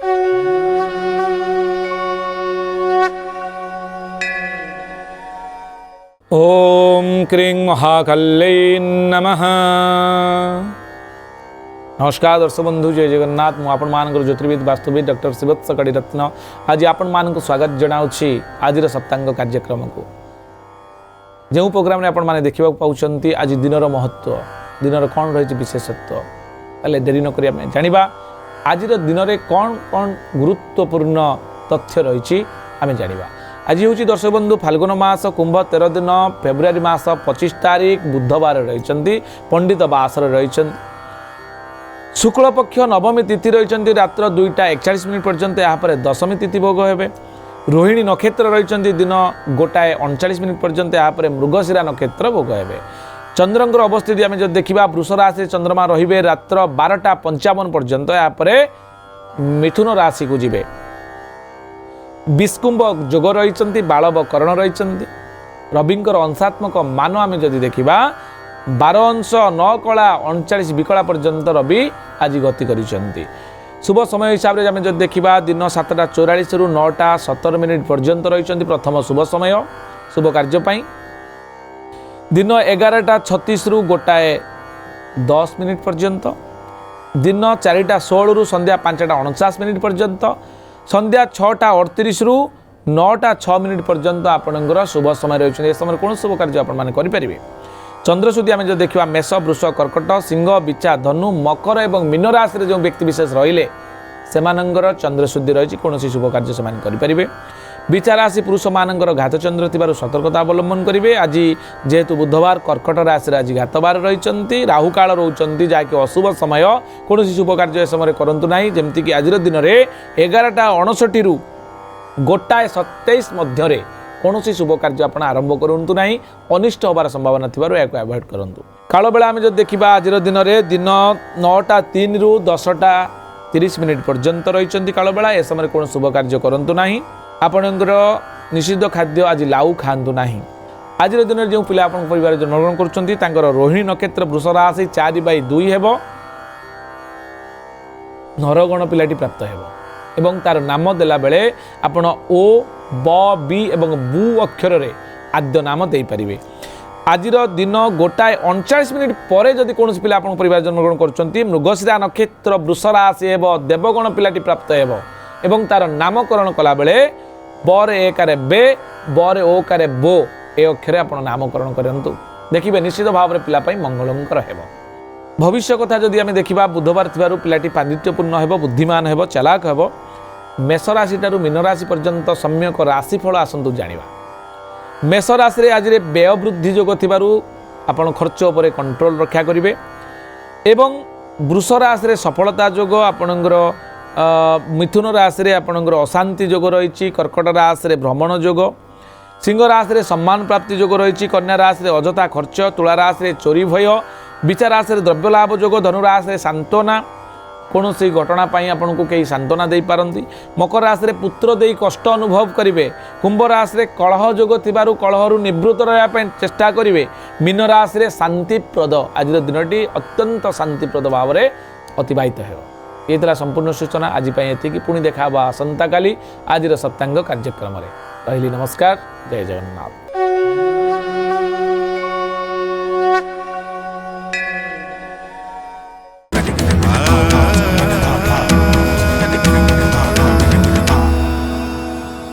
ओम क्रीं महाकाल्यै नमः। नमस्कार दर्शक बंधु, जय जगन्नाथ। मु आपण मानकर ज्योतिर्विद वास्तुविद डॉक्टर शिवत्स कड़ीरत्न आज आपण मानक स्वागत जनाउछि आज सप्तांग कार्यक्रम को। जो प्रोग्राम ने आपण माने देखिबा पाउछंती आज दिनर महत्व, दिनर कौन रही विशेषत्व, ताले देरी न करिया में जानिबा आज दिन में कौन कौन गुरुत्वपूर्ण तथ्य रही आमे जानिबा। आज हूँ दर्शक बंधु फाल्गुन मास कुंभ 13 दिन फेब्रुआरी मास 25 तारीख बुधवार रही पंडित बासर रही शुक्ल पक्ष नवमी तिथि रही रात्र 2:41 पर्यंत। यहाँ दशमी तिथि भोग हे। रोहिणी नक्षत्र रही दिन 1:39 पर्यंत। यहाँ मृगशिरा नक्षत्र भोग हे। चंद्रंकर अवस्थिति आम जो देखा वृष राशि चंद्रमा रे रात्र 12:55 पर्यंत। यहाँ मिथुन राशि को जीवे। विष्कुंभ जोग रही बालव करण रही रविंकर अंशात्मक मान आम जदि देखा 12 अंश 9 कला 39 विकला पर्यंत रवि आज गति करिसेंती। शुभ समय हिसाब से आम जदि देखा दिन 7:44 रु 9:17 पर्यंत रही प्रथम शुभ समय शुभ कार्य। दिन 11:36 रु 1:10 पर्यंत। दिन 4:16 रु संध्या 5:49 पर्यंत। संध्या 6:38 रु 9:06 पर्यंत आपणकर शुभ समय रही। समय कौन शुभ कार्य आपरे। चंद्रशुद्धि आम जो देखा मेष वृष कर्कट सिंह बिचा धनु मकर और मीन राशि जो व्यक्ति विशेष रहिले सेमानंगर चंद्रशुद्धि रही कौन शुभ कार्य से करेंगे। बिचा राशि पुरुष मानकर घात चंद्र थी सतर्कता अवलंबन करेंगे। आज जेहेतु बुधवार कर्कट राशि आज घातबार रही राहु काल रोचंती जहाँकि अशुभ समय कौन शुभ कार्य समय करूँ ना। जमतीक आज दिन में 11:59 रु 1:27 मध्य कौन शुभ कार्य आप आरंभ करूँ ना। अनिष्ट होबार संभावना थी अवॉइड करूँ। काल बेला आम जो देखा आज दिन में दिन 9:03 रु 10:30 पर्यंत रही काल बेला। ए समय कौन शुभ कार्य करूँ ना। आपणकर निषिद्ध खाद्य आज लाउ खातु ना। आज दिन में जो पिला आप परिवार जन्मग्रहण कर रोहिणी नक्षत्र वृष राशि 4/2 हेब नरगण पिलाटी प्राप्त हेब। तार नाम देला बेले आपण ओ ब बी एवं बु अक्षर रे आद्य नाम दे पारिबे। आज दिन 1:39 पर जदि कौन पिला आप परिवार जन्मग्रहण कर मृगशिरा नक्षत्र वृष राशि हेब देवगण पिलाटी प्राप्त हेब। एवं तार नामकरण कला बेले बर एकारे बे बर ओ कारे बो ए अक्षर आप नामकरण करंतु देखिए निश्चित भाव में पिलापाई मंगलंकर हेब। भविष्य कथा जदि आम देखा बुधवार थिबारु पिलाटी पांडित्यपूर्ण हेब बुद्धिमान हेब चालाक हेब। मेष राशि ठारू मीन राशि पर्यंत सम्यक राशिफल आसतु जानिबा। मेष राशि आज व्यय वृद्धि जोग थिबारु आपण खर्च उपर कंट्रोल रक्षा करेंगे। एवं वृष राशि सफलता जोग आपणकर मिथुन राशि आपणकर अशांति जोग रही। कर्कट राशि भ्रमण जोग। सिंह राशि सम्मान प्राप्ति जोग रही। कन्या राशि अजथा खर्च। तुला राशि चोरी भय। बिचा राशि द्रव्य लाभ जोग। धनु राशि सांत्वना कौन सी घटना आपन को कई सांत्वना दे पारती। मकर राशि पुत्र दे कष्ट अनुभव करेंगे। कुंभ राशि कलह जोग थिबारु कलहरु निवृत्त रहा चेष्टा करेंगे। मीन राशि शांतिप्रद आज दिनटी अत्यंत शांतिप्रद भाव में अतिबाहित हो। ये था संपूर्ण सूचना आज ये पुणी देखा आसंता काली आज सप्तांग कार्यक्रम। रही नमस्कार, जय जगन्नाथ।